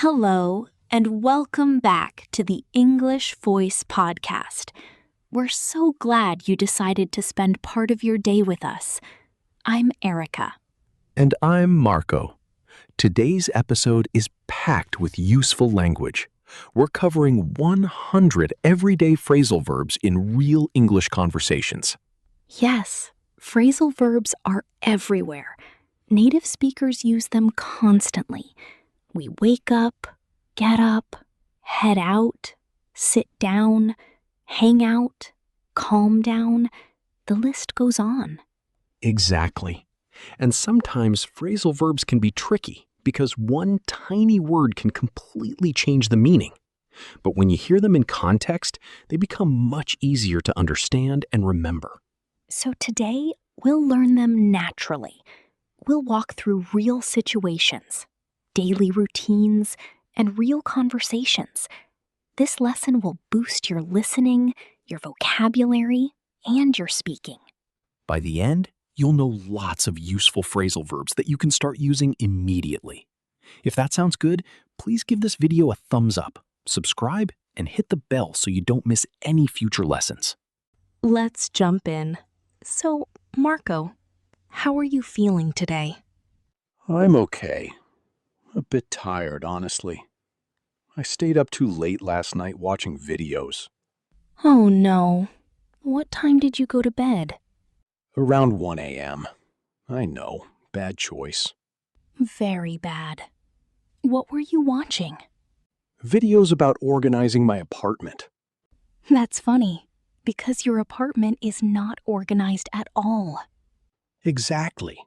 Hello, and welcome back to the English Voice Podcast. We're so glad you decided to spend part of your day with us. I'm Erica. And I'm Marco. Today's episode is packed with useful language. We're covering 100 everyday phrasal verbs in real English conversations. Yes, phrasal verbs are everywhere. Native speakers use them constantly. We wake up, get up, head out, sit down, hang out, calm down. The list goes on. Exactly. And sometimes phrasal verbs can be tricky because one tiny word can completely change the meaning. But when you hear them in context, they become much easier to understand and remember. So today, we'll learn them naturally. We'll walk through real situations, daily routines, and real conversations. This lesson will boost your listening, your vocabulary, and your speaking. By the end, you'll know lots of useful phrasal verbs that you can start using immediately. If that sounds good, please give this video a thumbs up, subscribe, and hit the bell so you don't miss any future lessons. Let's jump in. So, Marco, how are you feeling today? I'm okay. A bit tired, honestly. I stayed up too late last night watching videos. Oh no. What time did you go to bed? Around 1 a.m. I know, bad choice. Very bad. What were you watching? Videos about organizing my apartment. That's funny, because your apartment is not organized at all. Exactly.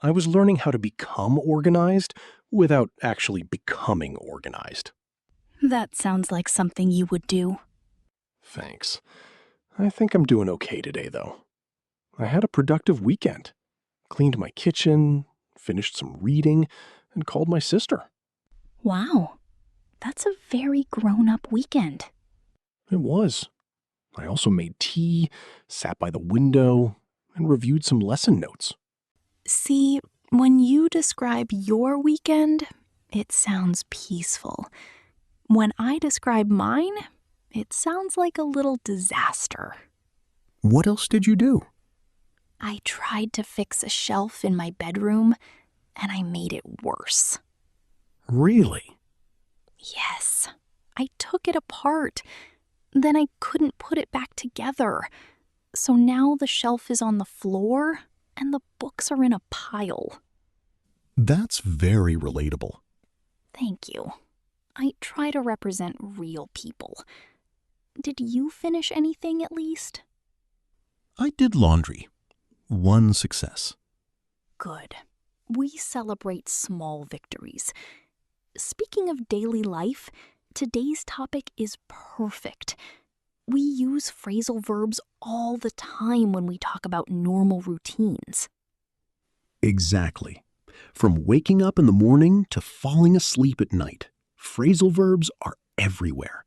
I was learning how to become organized without actually becoming organized. That sounds like something you would do. Thanks. I think I'm doing okay today, though. I had a productive weekend. Cleaned my kitchen, finished some reading, and called my sister. Wow, that's a very grown-up weekend. It was. I also made tea, sat by the window, and reviewed some lesson notes. See, when you describe your weekend, it sounds peaceful. When I describe mine, it sounds like a little disaster. What else did you do? I tried to fix a shelf in my bedroom, and I made it worse. Really? Yes, I took it apart. Then I couldn't put it back together. So now the shelf is on the floor, and the books are in a pile. That's very relatable. Thank you. I try to represent real people. Did you finish anything at least? I did laundry. One success. Good. We celebrate small victories. Speaking of daily life, today's topic is perfect. We use phrasal verbs all the time when we talk about normal routines. Exactly. From waking up in the morning to falling asleep at night, phrasal verbs are everywhere.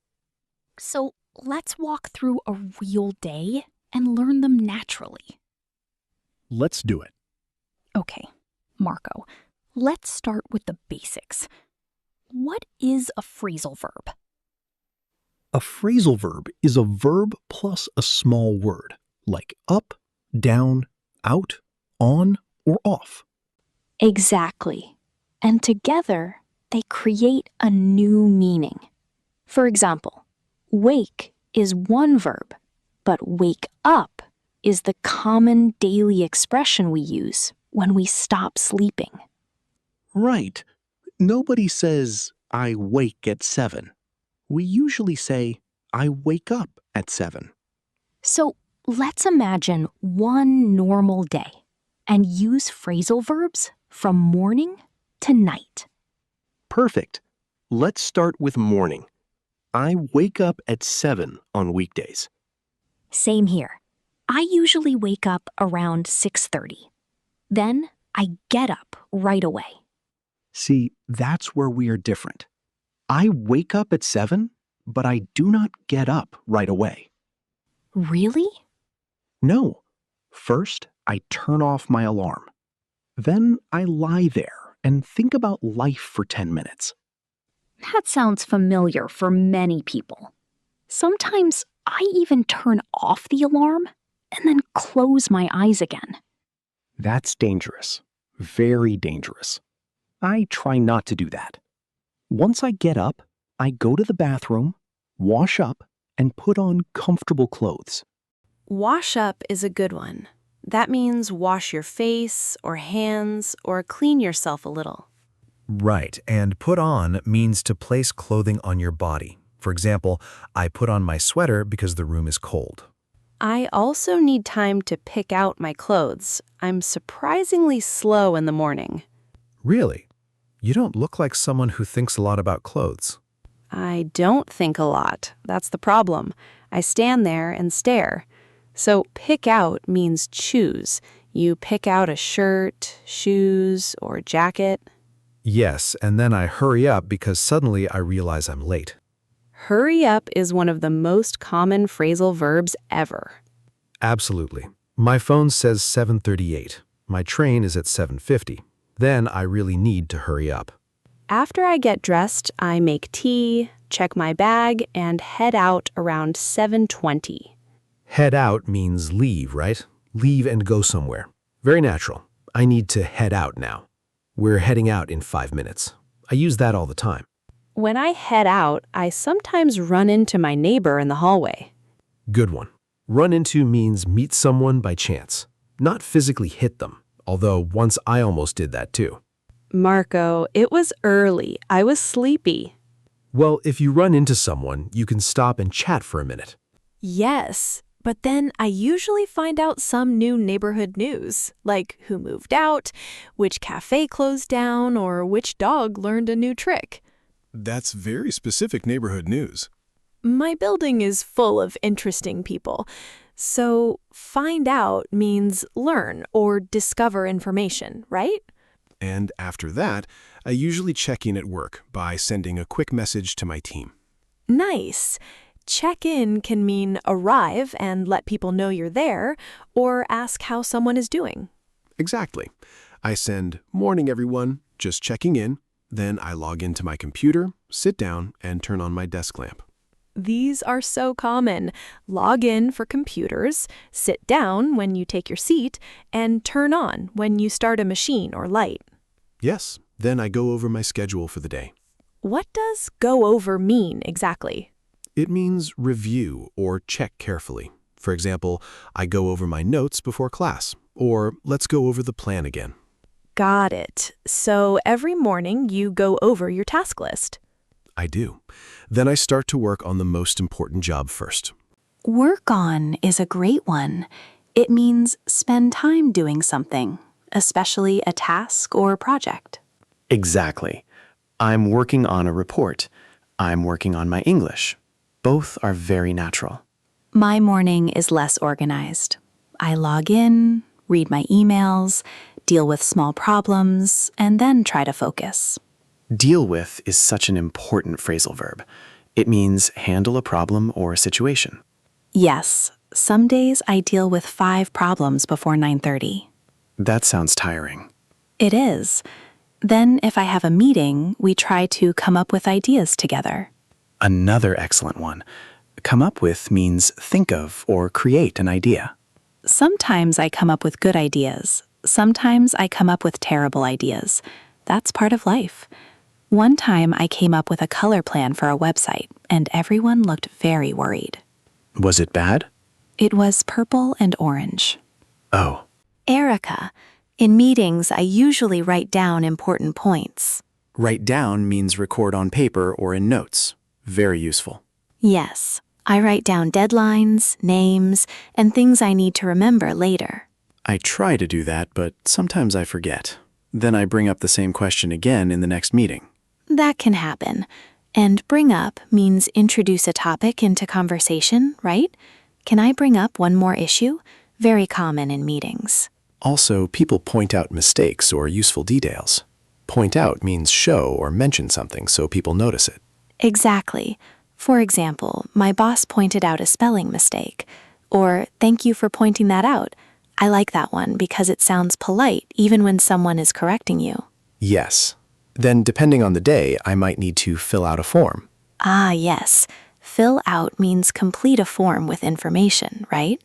So let's walk through a real day and learn them naturally. Let's do it. Okay, Marco, let's start with the basics. What is a phrasal verb? A phrasal verb is a verb plus a small word, like up, down, out, on, or off. Exactly. And together, they create a new meaning. For example, wake is one verb, but wake up is the common daily expression we use when we stop sleeping. Right. Nobody says, I wake at 7. We usually say, I wake up at 7. So let's imagine one normal day and use phrasal verbs from morning to night. Perfect. Let's start with morning. I wake up at 7 on weekdays. Same here. I usually wake up around 6:30. Then I get up right away. See, that's where we are different. I wake up at 7, but I do not get up right away. Really? No. First, I turn off my alarm. Then I lie there and think about life for 10 minutes. That sounds familiar for many people. Sometimes I even turn off the alarm and then close my eyes again. That's dangerous. Very dangerous. I try not to do that. Once I get up, I go to the bathroom, wash up, and put on comfortable clothes. Wash up is a good one. That means wash your face or hands or clean yourself a little. Right, and put on means to place clothing on your body. For example, I put on my sweater because the room is cold. I also need time to pick out my clothes. I'm surprisingly slow in the morning. Really? You don't look like someone who thinks a lot about clothes. I don't think a lot. That's the problem. I stand there and stare. So pick out means choose. You pick out a shirt, shoes, or jacket. Yes, and then I hurry up because suddenly I realize I'm late. Hurry up is one of the most common phrasal verbs ever. Absolutely. My phone says 7:38. My train is at 7:50. Then I really need to hurry up. After I get dressed, I make tea, check my bag, and head out around 7:20. Head out means leave, right? Leave and go somewhere. Very natural. I need to head out now. We're heading out in 5 minutes. I use that all the time. When I head out, I sometimes run into my neighbor in the hallway. Good one. Run into means meet someone by chance, not physically hit them, although once I almost did that too. Marco, it was early. I was sleepy. Well, if you run into someone, you can stop and chat for a minute. Yes, but then I usually find out some new neighborhood news, like who moved out, which cafe closed down, or which dog learned a new trick. That's very specific neighborhood news. My building is full of interesting people, so find out means learn or discover information, right? And after that, I usually check in at work by sending a quick message to my team. Nice. Check-in can mean arrive and let people know you're there, or ask how someone is doing. Exactly. I send, "Morning, everyone," just checking in. Then I log into my computer, sit down, and turn on my desk lamp. These are so common. Log in for computers, sit down when you take your seat, and turn on when you start a machine or light. Yes, then I go over my schedule for the day. What does go over mean exactly? It means review or check carefully. For example, I go over my notes before class, or let's go over the plan again. Got it. So every morning you go over your task list. I do. Then I start to work on the most important job first. Work on is a great one. It means spend time doing something, especially a task or project. Exactly. I'm working on a report. I'm working on my English. Both are very natural. My morning is less organized. I log in, read my emails, deal with small problems, and then try to focus. Deal with is such an important phrasal verb. It means handle a problem or a situation. Yes, some days I deal with 5 problems before 9:30. That sounds tiring. It is. Then if I have a meeting, we try to come up with ideas together. Another excellent one. Come up with means think of or create an idea. Sometimes I come up with good ideas. Sometimes I come up with terrible ideas. That's part of life. One time I came up with a color plan for a website, and everyone looked very worried. Was it bad? It was purple and orange. Oh, Erica, in meetings I usually write down important points. write down means record on paper or in notes. Very useful. Yes, I write down deadlines, names, and things I need to remember later. I try to do that, but sometimes I forget. Then I bring up the same question again in the next meeting. That can happen. And bring up means introduce a topic into conversation, right? Can I bring up one more issue? Very common in meetings. Also, people point out mistakes or useful details. Point out means show or mention something so people notice it. Exactly. For example, my boss pointed out a spelling mistake. Or, thank you for pointing that out. I like that one because it sounds polite even when someone is correcting you. Yes. Then, depending on the day, I might need to fill out a form. Ah, yes. Fill out means complete a form with information, right?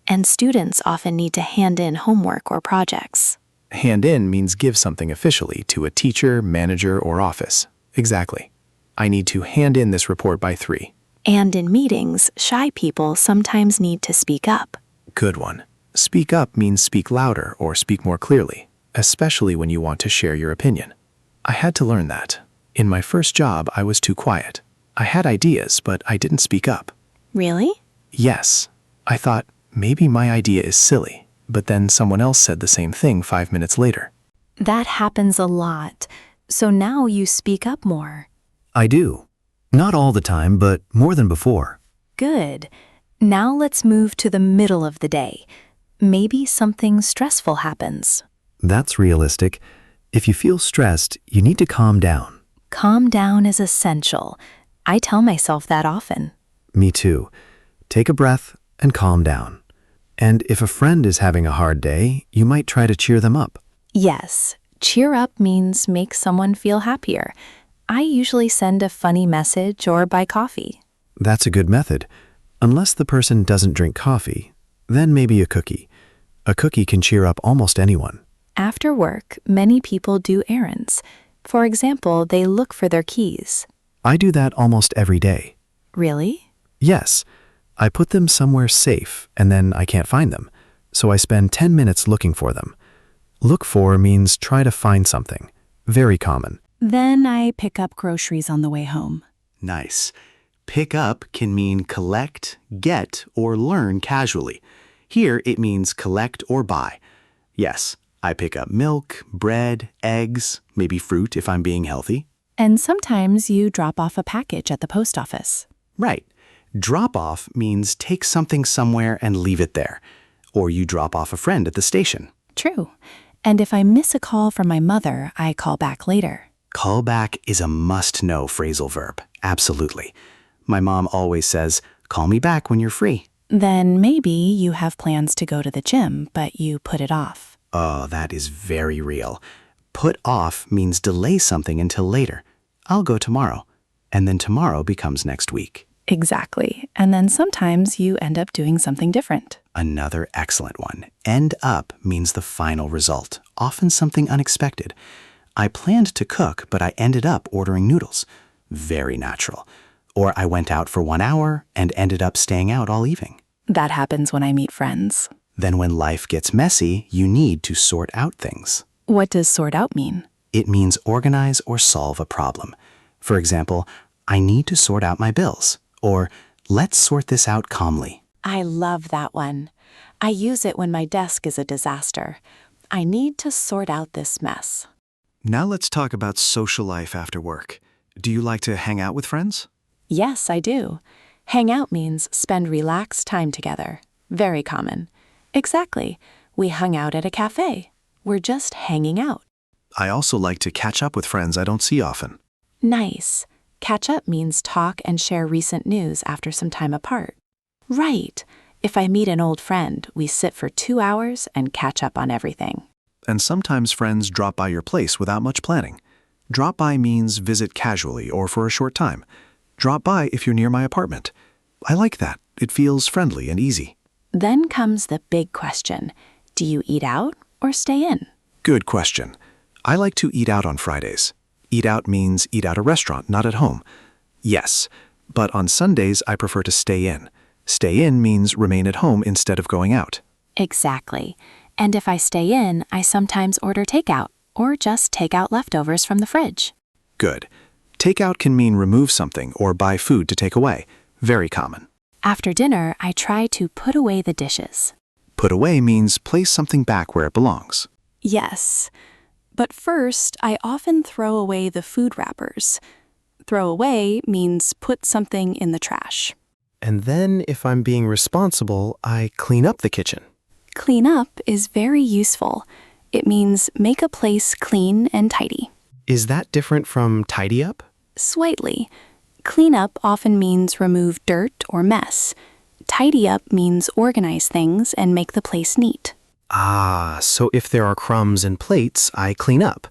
And students often need to hand in homework or projects. Hand in means give something officially to a teacher, manager, or office. Exactly. I need to hand in this report by 3. And in meetings, shy people sometimes need to speak up. Good one. Speak up means speak louder or speak more clearly, especially when you want to share your opinion. I had to learn that. In my first job, I was too quiet. I had ideas, but I didn't speak up. Really? Yes. I thought, maybe my idea is silly, but then someone else said the same thing 5 minutes later. That happens a lot. So now you speak up more. I do. Not all the time, but more than before. Good. Now let's move to the middle of the day. Maybe something stressful happens. That's realistic. If you feel stressed, you need to calm down. Calm down is essential. I tell myself that often. Me too. Take a breath and calm down. And if a friend is having a hard day, you might try to cheer them up. Yes, cheer up means make someone feel happier. I usually send a funny message or buy coffee. That's a good method. Unless the person doesn't drink coffee, then maybe a cookie. A cookie can cheer up almost anyone. After work, many people do errands. For example, they look for their keys. I do that almost every day. Really? Yes. I put them somewhere safe and then I can't find them, so I spend 10 minutes looking for them. Look for means try to find something. Very common. Then I pick up groceries on the way home. Nice. Pick up can mean collect, get, or learn casually. Here it means collect or buy. Yes, I pick up milk, bread, eggs, maybe fruit if I'm being healthy. And sometimes you drop off a package at the post office. Right. Drop off means take something somewhere and leave it there. Or you drop off a friend at the station. True. And if I miss a call from my mother, I call back later. Call back is a must-know phrasal verb. Absolutely. My mom always says, call me back when you're free. Then maybe you have plans to go to the gym, but you put it off. Oh, that is very real. Put off means delay something until later. I'll go tomorrow. And then tomorrow becomes next week. Exactly. And then sometimes you end up doing something different. Another excellent one. End up means the final result, often something unexpected. I planned to cook, but I ended up ordering noodles. Very natural. Or I went out for 1 hour and ended up staying out all evening. That happens when I meet friends. Then when life gets messy, you need to sort out things. What does sort out mean? It means organize or solve a problem. For example, I need to sort out my bills. Or let's sort this out calmly. I love that one. I use it when my desk is a disaster. I need to sort out this mess. Now let's talk about social life after work. Do you like to hang out with friends? Yes, I do. Hang out means spend relaxed time together. Very common. Exactly. We hung out at a cafe. We're just hanging out. I also like to catch up with friends I don't see often. Nice. Catch up means talk and share recent news after some time apart. Right. If I meet an old friend, we sit for 2 hours and catch up on everything. And sometimes friends drop by your place without much planning. Drop by means visit casually or for a short time. Drop by if you're near my apartment. I like that. It feels friendly and easy. Then comes the big question. Do you eat out or stay in? Good question. I like to eat out on Fridays. Eat out means eat at a restaurant, not at home. Yes, but on Sundays I prefer to stay in. Stay in means remain at home instead of going out. Exactly. And if I stay in, I sometimes order takeout or just take out leftovers from the fridge. Good. Takeout can mean remove something or buy food to take away. Very common. After dinner, I try to put away the dishes. Put away means place something back where it belongs. Yes. But first, I often throw away the food wrappers. Throw away means put something in the trash. And then, if I'm being responsible, I clean up the kitchen. Clean up is very useful. It means make a place clean and tidy. Is that different from tidy up? Slightly. Clean up often means remove dirt or mess. Tidy up means organize things and make the place neat. Ah, so if there are crumbs and plates, I clean up.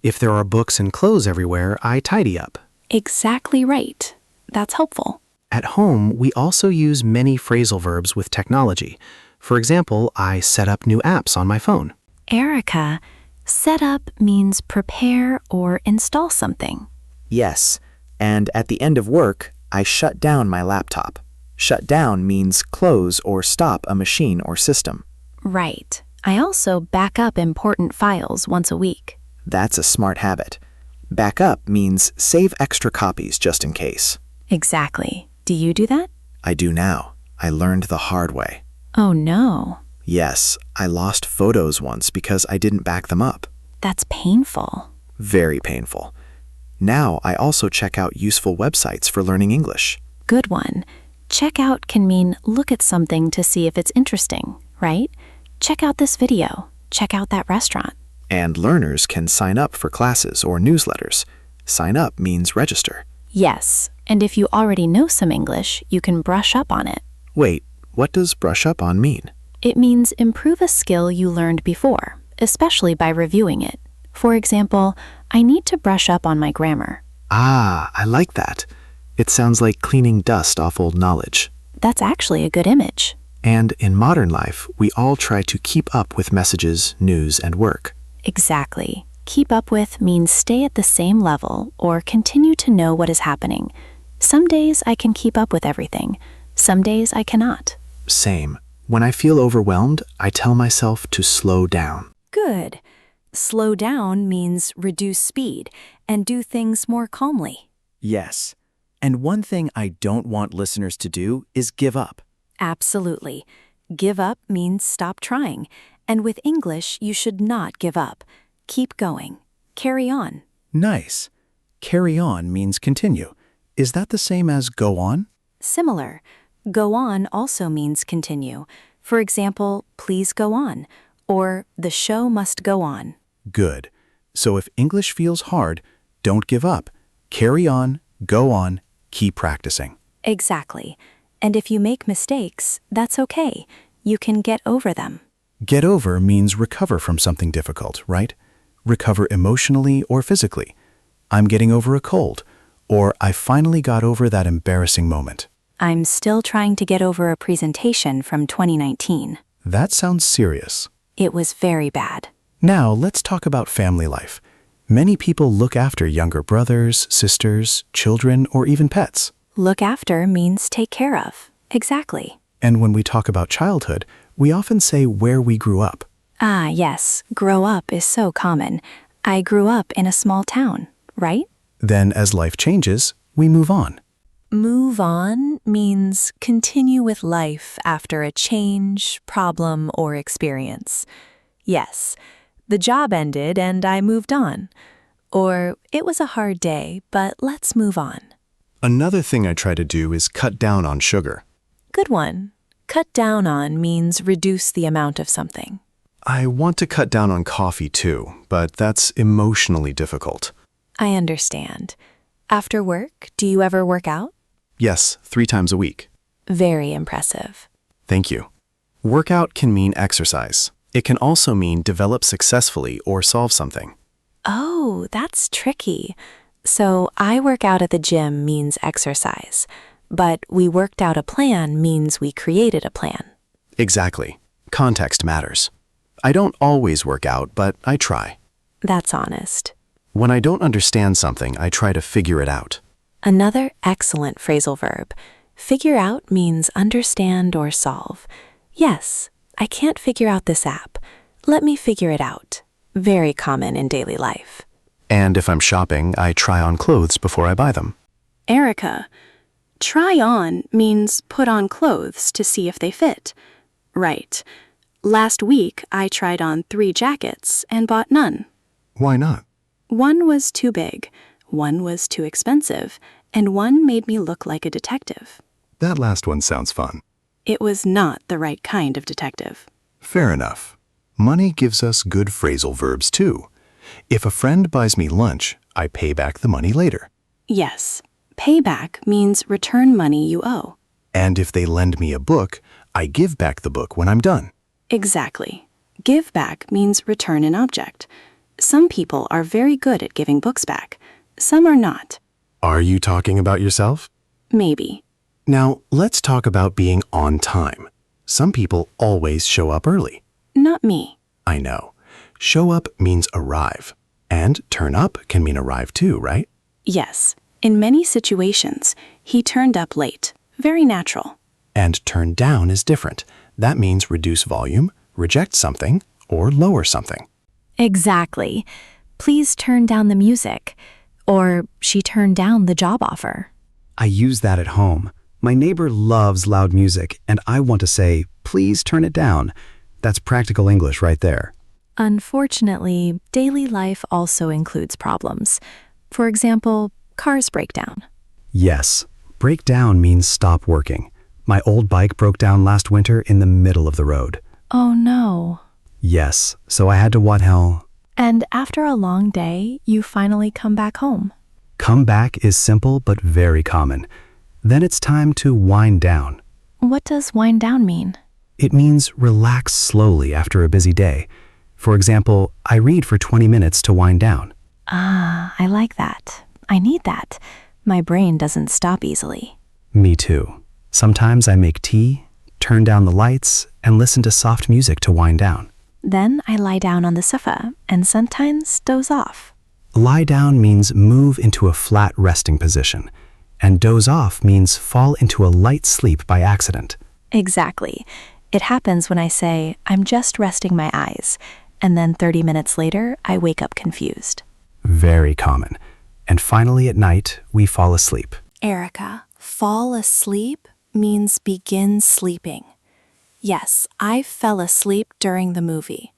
If there are books and clothes everywhere, I tidy up. Exactly right. That's helpful. At home, we also use many phrasal verbs with technology. For example, I set up new apps on my phone. Erica, set up means prepare or install something. Yes, and at the end of work, I shut down my laptop. Shut down means close or stop a machine or system. Right. I also back up important files once a week. That's a smart habit. Back up means save extra copies just in case. Exactly. Do you do that? I do now. I learned the hard way. Oh no. Yes, I lost photos once because I didn't back them up. That's painful. Very painful. Now I also check out useful websites for learning English. Good one. Check out can mean look at something to see if it's interesting, right? Check out this video. Check out that restaurant. And learners can sign up for classes or newsletters. Sign up means register. Yes, and if you already know some English, you can brush up on it. Wait, what does brush up on mean? It means improve a skill you learned before, especially by reviewing it. For example, I need to brush up on my grammar. Ah, I like that. It sounds like cleaning dust off old knowledge. That's actually a good image. And in modern life, we all try to keep up with messages, news, and work. Exactly. Keep up with means stay at the same level or continue to know what is happening. Some days I can keep up with everything. Some days I cannot. Same. When I feel overwhelmed, I tell myself to slow down. Good. Slow down means reduce speed and do things more calmly. Yes. And one thing I don't want listeners to do is give up. Absolutely. Give up means stop trying. And with English, you should not give up. Keep going. Carry on. Nice. Carry on means continue. Is that the same as go on? Similar. Go on also means continue. For example, please go on, or the show must go on. Good. So if English feels hard, don't give up. Carry on, go on, keep practicing. Exactly. And if you make mistakes, that's okay. You can get over them. Get over means recover from something difficult, right? Recover emotionally or physically. I'm getting over a cold, or I finally got over that embarrassing moment. I'm still trying to get over a presentation from 2019. That sounds serious. It was very bad. Now let's talk about family life. Many people look after younger brothers, sisters, children, or even pets. Look after means take care of. Exactly. And when we talk about childhood, we often say where we grew up. Ah, yes. Grow up is so common. I grew up in a small town, right? Then as life changes, we move on. Move on means continue with life after a change, problem, or experience. Yes, the job ended and I moved on. Or it was a hard day, but let's move on. Another thing I try to do is cut down on sugar. Good one. Cut down on means reduce the amount of something. I want to cut down on coffee too, but that's emotionally difficult. I understand. After work, do you ever work out? Yes, 3 times a week. Very impressive. Thank you. Workout can mean exercise. It can also mean develop successfully or solve something. Oh, that's tricky. So I work out at the gym means exercise, but we worked out a plan means we created a plan. Exactly. Context matters. I don't always work out, but I try. That's honest. When I don't understand something, I try to figure it out. Another excellent phrasal verb. Figure out means understand or solve. Yes, I can't figure out this app. Let me figure it out. Very common in daily life. And if I'm shopping, I try on clothes before I buy them. Erica, try on means put on clothes to see if they fit. Right. Last week, I tried on 3 jackets and bought none. Why not? One was too big, one was too expensive, and one made me look like a detective. That last one sounds fun. It was not the right kind of detective. Fair enough. Money gives us good phrasal verbs too. If a friend buys me lunch, I pay back the money later. Yes. Payback means return money you owe. And if they lend me a book, I give back the book when I'm done. Exactly. Give back means return an object. Some people are very good at giving books back. Some are not. Are you talking about yourself? Maybe. Now, let's talk about being on time. Some people always show up early. Not me. I know. Show up means arrive. And turn up can mean arrive too, right? Yes. In many situations, he turned up late. Very natural. And turn down is different. That means reduce volume, reject something, or lower something. Exactly. Please turn down the music. Or she turned down the job offer. I use that at home. My neighbor loves loud music, and I want to say, please turn it down. That's practical English right there. Unfortunately, daily life also includes problems. For example, cars break down. Yes, break down means stop working. My old bike broke down last winter in the middle of the road. Oh no. Yes, so I had to what hell? And after a long day, you finally come back home. Come back is simple but very common. Then it's time to wind down. What does wind down mean? It means relax slowly after a busy day. For example, I read for 20 minutes to wind down. Ah, I like that. I need that. My brain doesn't stop easily. Me too. Sometimes I make tea, turn down the lights, and listen to soft music to wind down. Then I lie down on the sofa and sometimes doze off. Lie down means move into a flat resting position, and doze off means fall into a light sleep by accident. Exactly. It happens when I say, I'm just resting my eyes, and then 30 minutes later, I wake up confused. Very common. And finally at night, we fall asleep. Erica, fall asleep means begin sleeping. Yes, I fell asleep during the movie.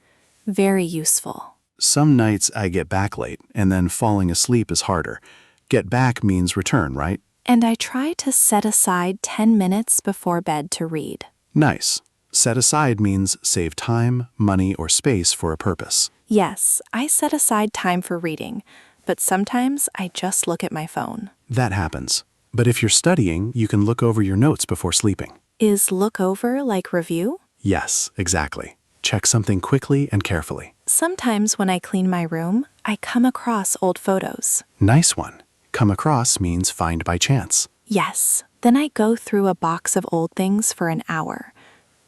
Very useful. Some nights I get back late, and then falling asleep is harder. Get back means return, right? And I try to set aside 10 minutes before bed to read. Nice. Set aside means save time, money, or space for a purpose. Yes, I set aside time for reading, but sometimes I just look at my phone. That happens. But if you're studying, you can look over your notes before sleeping. Is look over like review? Yes, exactly. Check something quickly and carefully. Sometimes when I clean my room, I come across old photos. Nice one. Come across means find by chance. Yes, then I go through a box of old things for an hour.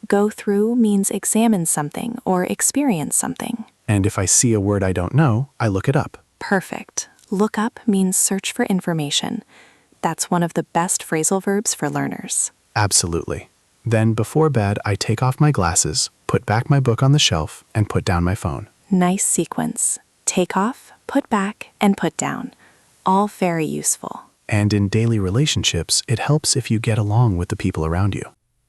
Go through means examine something or experience something. And if I see a word I don't know, I look it up. Perfect. Look up means search for information. That's one of the best phrasal verbs for learners. Absolutely. Then before bed, I take off my glasses, put back my book on the shelf, and put down my phone. Nice sequence. Take off, put back, and put down. All very useful. And in daily relationships, it helps if you get along with the people around you.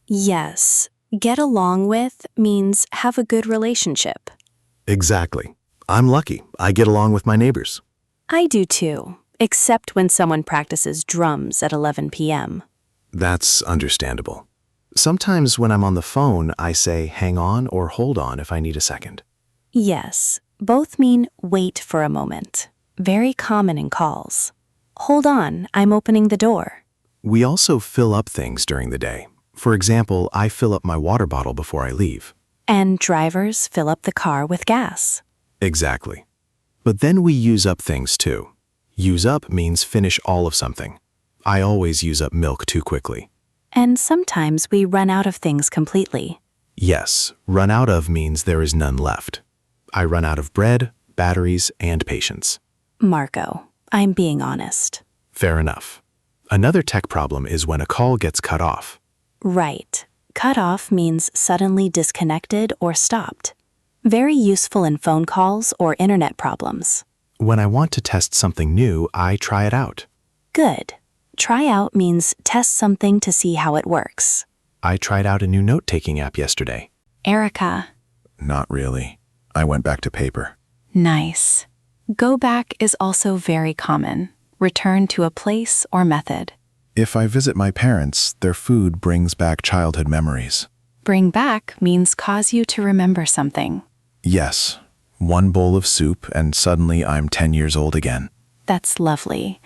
Yes. Get along with means have a good relationship. Exactly. I'm lucky. I get along with my neighbors. I do too, except when someone practices drums at 11 p.m. That's understandable. Sometimes when I'm on the phone, I say hang on or hold on if I need a second. Yes, both mean wait for a moment. Very common in calls. Hold on, I'm opening the door. We also fill up things during the day. For example, I fill up my water bottle before I leave. And drivers fill up the car with gas. Exactly. But then we use up things too. Use up means finish all of something. I always use up milk too quickly. And sometimes we run out of things completely. Yes, run out of means there is none left. I run out of bread, batteries, and patience. Marco, I'm being honest. Fair enough. Another tech problem is when a call gets cut off. Right. Cut off means suddenly disconnected or stopped. Very useful in phone calls or internet problems. When I want to test something new, I try it out. Good. Try out means test something to see how it works. I tried out a new note-taking app yesterday. Erica. Not really. I went back to paper. Nice. Go back is also very common. Return to a place or method. If I visit my parents, their food brings back childhood memories. Bring back means cause you to remember something. Yes. One bowl of soup and suddenly I'm 10 years old again. That's lovely.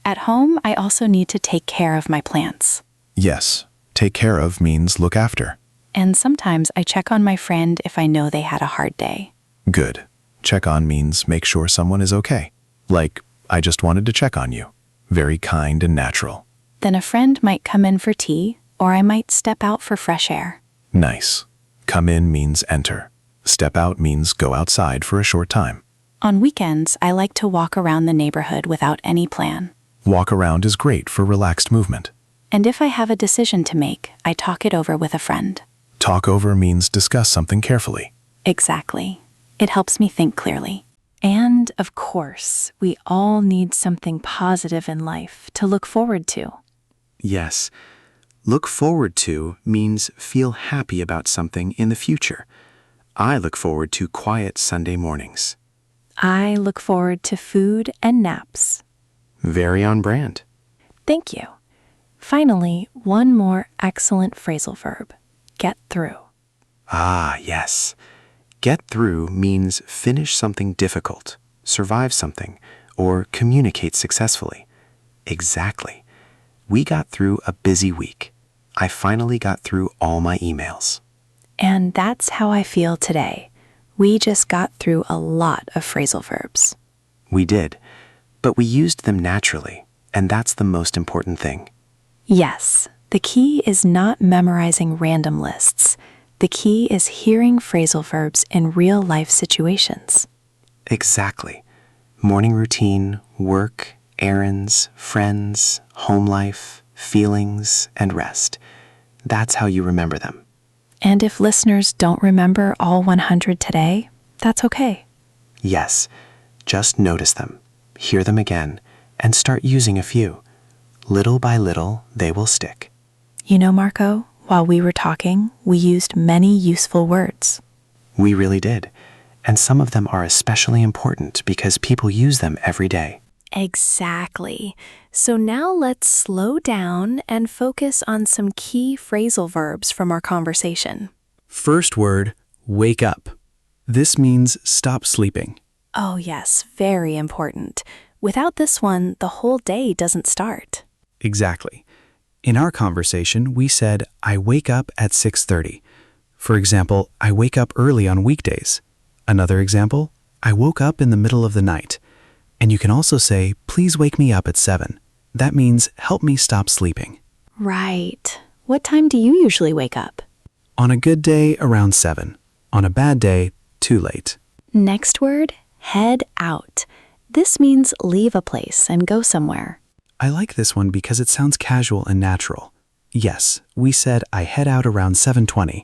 At home, I also need to take care of my plants. Yes. Take care of means look after. And sometimes I check on my friend if I know they had a hard day. Good. Check on means make sure someone is okay. Like, I just wanted to check on you. Very kind and natural. Then a friend might come in for tea, or I might step out for fresh air. Nice. Come in means enter. Step out means go outside for a short time. On weekends, I like to walk around the neighborhood without any plan. Walk around is great for relaxed movement. And if I have a decision to make, I talk it over with a friend. Talk over means discuss something carefully. Exactly. It helps me think clearly. And, of course, we all need something positive in life to look forward to. Yes. Look forward to means feel happy about something in the future. I look forward to quiet Sunday mornings. I look forward to food and naps. Very on brand. Thank you. Finally, one more excellent phrasal verb. Get through. Ah, yes. Get through means finish something difficult, survive something, or communicate successfully. Exactly. We got through a busy week. I finally got through all my emails. And that's how I feel today. We just got through a lot of phrasal verbs. We did, but we used them naturally, and that's the most important thing. Yes, the key is not memorizing random lists. The key is hearing phrasal verbs in real-life situations. Exactly. Morning routine, work, errands, friends, home life, feelings, and rest. That's how you remember them. And if listeners don't remember all 100 today, that's okay. Yes, just notice them, hear them again, and start using a few. Little by little, they will stick. You know, Marco, while we were talking, we used many useful words. We really did. And some of them are especially important because people use them every day. Exactly. So now let's slow down and focus on some key phrasal verbs from our conversation. First word, wake up. This means stop sleeping. Oh yes, very important. Without this one, the whole day doesn't start. Exactly. In our conversation, we said, I wake up at 6:30. For example, I wake up early on weekdays. Another example, I woke up in the middle of the night. And you can also say, please wake me up at 7. That means help me stop sleeping. Right. What time do you usually wake up? On a good day, around 7. On a bad day, too late. Next word, head out. This means leave a place and go somewhere. I like this one because it sounds casual and natural. Yes, we said I head out around 7:20.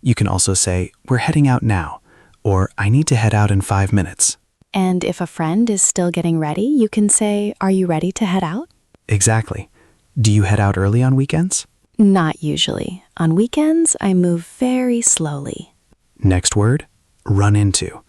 You can also say, we're heading out now, or I need to head out in 5 minutes. And if a friend is still getting ready, you can say, are you ready to head out? Exactly. Do you head out early on weekends? Not usually. On weekends, I move very slowly. Next word, run into.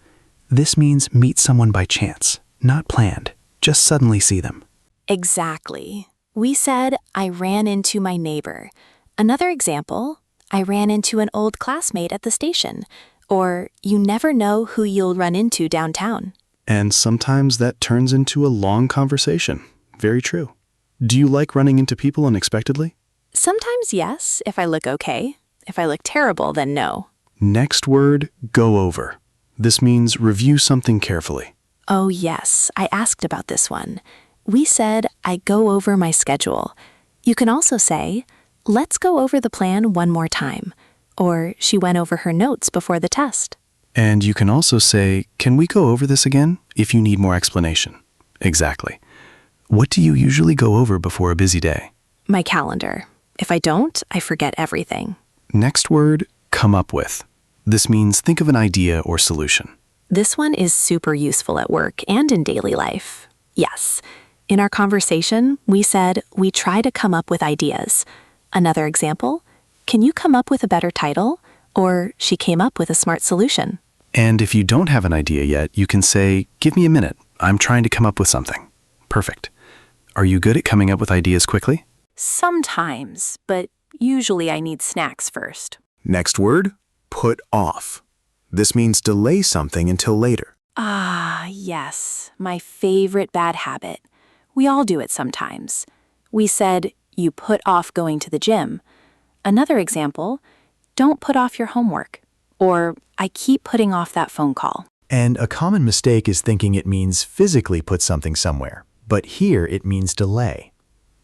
This means meet someone by chance, not planned, just suddenly see them. Exactly. We said, I ran into my neighbor. Another example, I ran into an old classmate at the station. Or, you never know who you'll run into downtown. And sometimes that turns into a long conversation. Very true. Do you like running into people unexpectedly? Sometimes yes, if I look okay. If I look terrible, then no. Next word, go over. This means review something carefully. Oh yes, I asked about this one. We said, I go over my schedule. You can also say, let's go over the plan one more time. Or she went over her notes before the test. And you can also say, can we go over this again, if you need more explanation? Exactly. What do you usually go over before a busy day? My calendar. If I don't, I forget everything. Next word, come up with. This means think of an idea or solution. This one is super useful at work and in daily life. Yes. In our conversation, we said we try to come up with ideas. Another example, can you come up with a better title? Or she came up with a smart solution. And if you don't have an idea yet, you can say, give me a minute. I'm trying to come up with something. Perfect. Are you good at coming up with ideas quickly? Sometimes, but usually I need snacks first. Next word, put off. This means delay something until later. Ah, yes, my favorite bad habit. We all do it sometimes. We said, you put off going to the gym. Another example, don't put off your homework. Or, I keep putting off that phone call. And a common mistake is thinking it means physically put something somewhere, but here it means delay.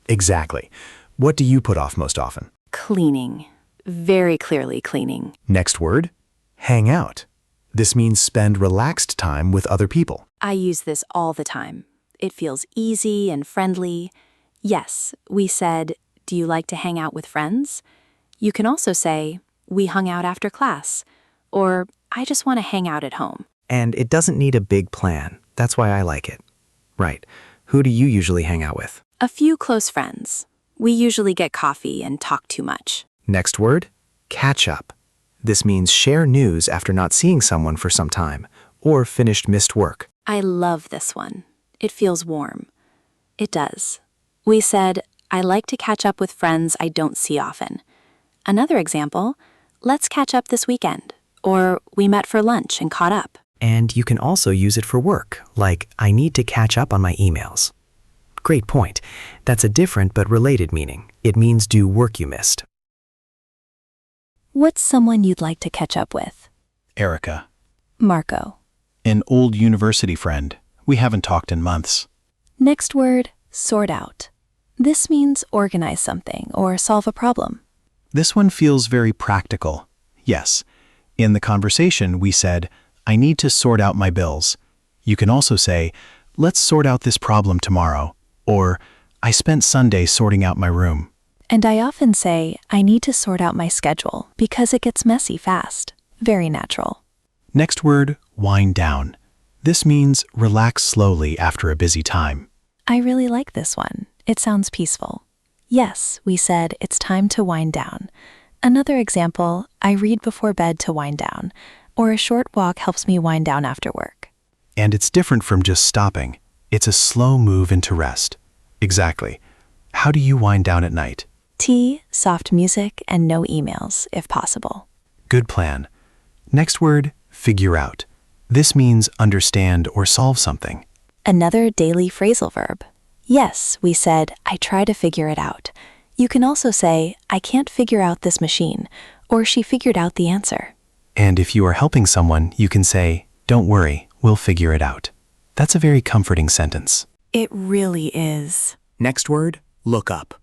Exactly. What do you put off most often? Cleaning. Very clearly cleaning. Next word, hang out. This means spend relaxed time with other people. I use this all the time. It feels easy and friendly. Yes, we said, do you like to hang out with friends? You can also say, we hung out after class, or I just want to hang out at home. And it doesn't need a big plan. That's why I like it. Right. Who do you usually hang out with? A few close friends. We usually get coffee and talk too much. Next word, catch up. This means share news after not seeing someone for some time, or finished missed work. I love this one. It feels warm. It does. We said, I like to catch up with friends I don't see often. Another example, let's catch up this weekend. Or we met for lunch and caught up. And you can also use it for work, like I need to catch up on my emails. Great point. That's a different but related meaning. It means do work you missed. What's someone you'd like to catch up with? Erica, Marco. an old university friend. We haven't talked in months. Next word, sort out. This means organize something or solve a problem. This one feels very practical. Yes. In the conversation, we said, I need to sort out my bills. You can also say, let's sort out this problem tomorrow. Or, I spent Sunday sorting out my room. And I often say, I need to sort out my schedule because it gets messy fast. Very natural. Next word, wind down. This means relax slowly after a busy time. I really like this one. It sounds peaceful. Yes, we said it's time to wind down. Another example, I read before bed to wind down, or a short walk helps me wind down after work. And it's different from just stopping. It's a slow move into rest. Exactly. How do you wind down at night? Tea, soft music, and no emails, if possible. Good plan. Next word, figure out. This means understand or solve something. Another daily phrasal verb. Yes, we said, I try to figure it out. You can also say, I can't figure out this machine, or she figured out the answer. And if you are helping someone, you can say, don't worry, we'll figure it out. That's a very comforting sentence. It really is. Next word, look up.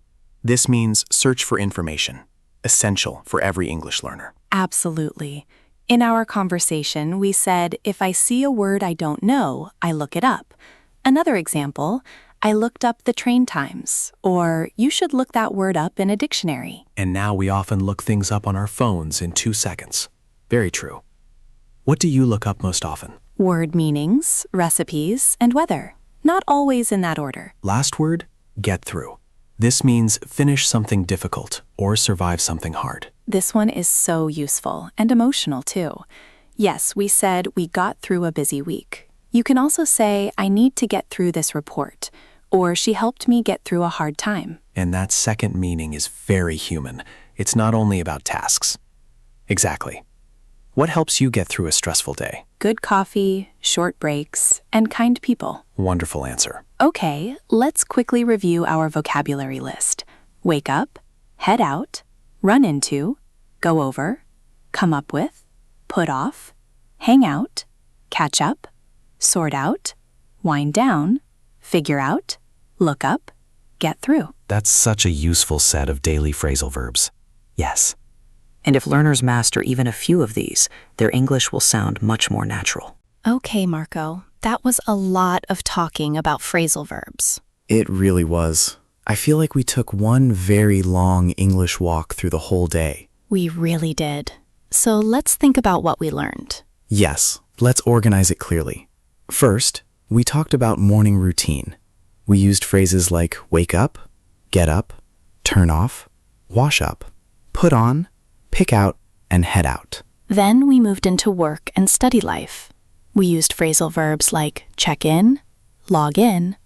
This means search for information, essential for every English learner. Absolutely. In our conversation, we said, if I see a word I don't know, I look it up. Another example, I looked up the train times, or you should look that word up in a dictionary. And now we often look things up on our phones in 2 seconds. Very true. What do you look up most often? Word meanings, recipes, and weather. Not always in that order. Last word, get through. This means finish something difficult or survive something hard. This one is so useful and emotional too. Yes, we said we got through a busy week. You can also say, I need to get through this report, or she helped me get through a hard time. And that second meaning is very human. It's not only about tasks. Exactly. What helps you get through a stressful day? Good coffee, short breaks, and kind people. Wonderful answer. Okay, let's quickly review our vocabulary list. Wake up, head out, run into, go over, come up with, put off, hang out, catch up, sort out, wind down, figure out, look up, get through. That's such a useful set of daily phrasal verbs. Yes. And if learners master even a few of these, their English will sound much more natural. Okay, Marco, that was a lot of talking about phrasal verbs. It really was. I feel like we took one very long English walk through the whole day. We really did. So let's think about what we learned. Yes, let's organize it clearly. First, we talked about morning routine. We used phrases like wake up, get up, turn off, wash up, put on, pick out, and head out. Then we moved into work and study life. We used phrasal verbs like check in, log in,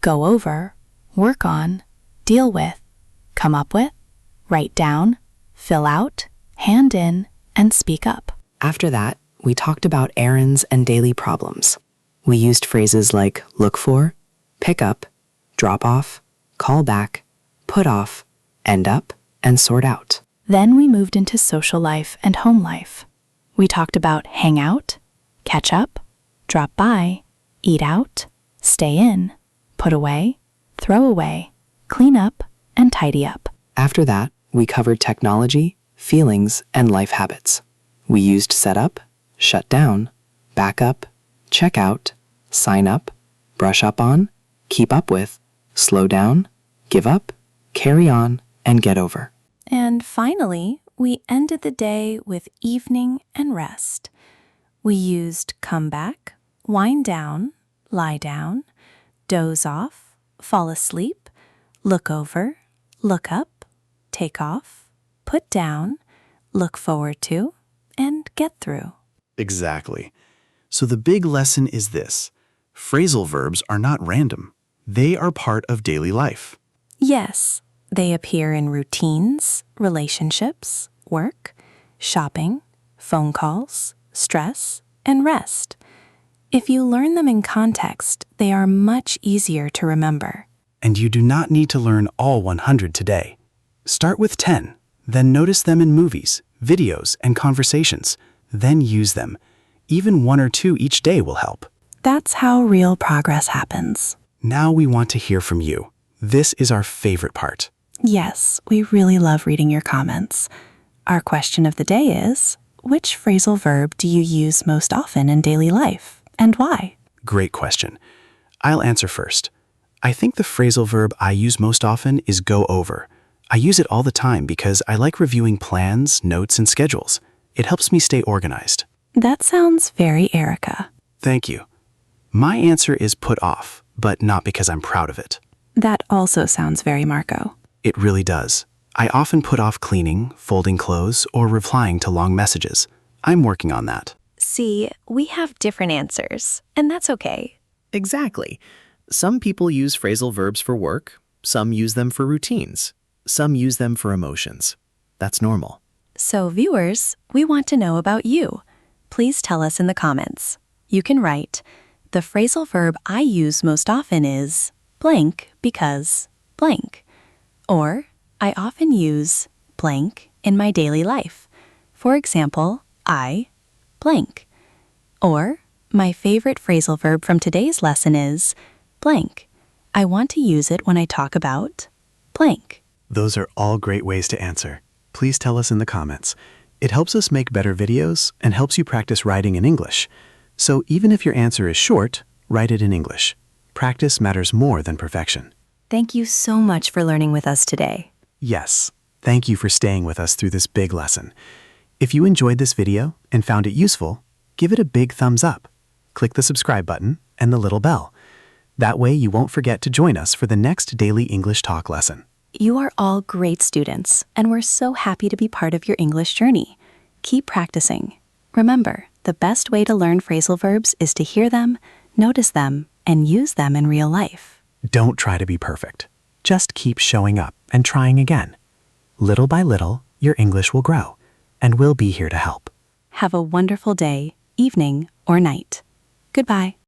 go over, work on, deal with, come up with, write down, fill out, hand in, and speak up. After that, we talked about errands and daily problems. We used phrases like look for, pick up, drop off, call back, put off, end up, and sort out. Then we moved into social life and home life. We talked about hang out, catch up, drop by, eat out, stay in, put away, throw away, clean up, and tidy up. After that, we covered technology, feelings, and life habits. We used set up, shut down, back up, check out, sign up, brush up on, keep up with, slow down, give up, carry on, and get over. And finally, we ended the day with evening and rest. We used come back, wind down, lie down, doze off, fall asleep, look over, look up, take off, put down, look forward to, and get through. Exactly. So the big lesson is this. Phrasal verbs are not random. They are part of daily life. Yes, they appear in routines, relationships, work, shopping, phone calls, stress, and rest. If you learn them in context, they are much easier to remember. And you do not need to learn all 100 today. Start with 10, then notice them in movies, videos, and conversations. Then use them. Even 1 or 2 each day will help. That's how real progress happens. Now we want to hear from you. This is our favorite part. Yes, we really love reading your comments. Our question of the day is, which phrasal verb do you use most often in daily life, and why? Great question. I'll answer first. I think the phrasal verb I use most often is go over. I use it all the time because I like reviewing plans, notes, and schedules. It helps me stay organized. That sounds very Erica. Thank you. My answer is put off, but not because I'm proud of it. That also sounds very Marco. It really does. I often put off cleaning, folding clothes, or replying to long messages. I'm working on that. See, we have different answers, and that's okay. Exactly. Some people use phrasal verbs for work, some use them for routines, some use them for emotions. That's normal. So viewers, we want to know about you. Please tell us in the comments. You can write, the phrasal verb I use most often is blank because blank. Or, I often use blank in my daily life. For example, I blank. Or, my favorite phrasal verb from today's lesson is blank. I want to use it when I talk about blank. Those are all great ways to answer. Please tell us in the comments. It helps us make better videos and helps you practice writing in English. So even if your answer is short, write it in English. Practice matters more than perfection. Thank you so much for learning with us today. Yes, thank you for staying with us through this big lesson. If you enjoyed this video and found it useful, give it a big thumbs up. Click the subscribe button and the little bell. That way you won't forget to join us for the next daily English talk lesson. You are all great students, and we're so happy to be part of your English journey. Keep practicing. Remember, the best way to learn phrasal verbs is to hear them, notice them, and use them in real life. Don't try to be perfect. Just keep showing up and trying again. Little by little, your English will grow, and we'll be here to help. Have a wonderful day, evening, or night. Goodbye.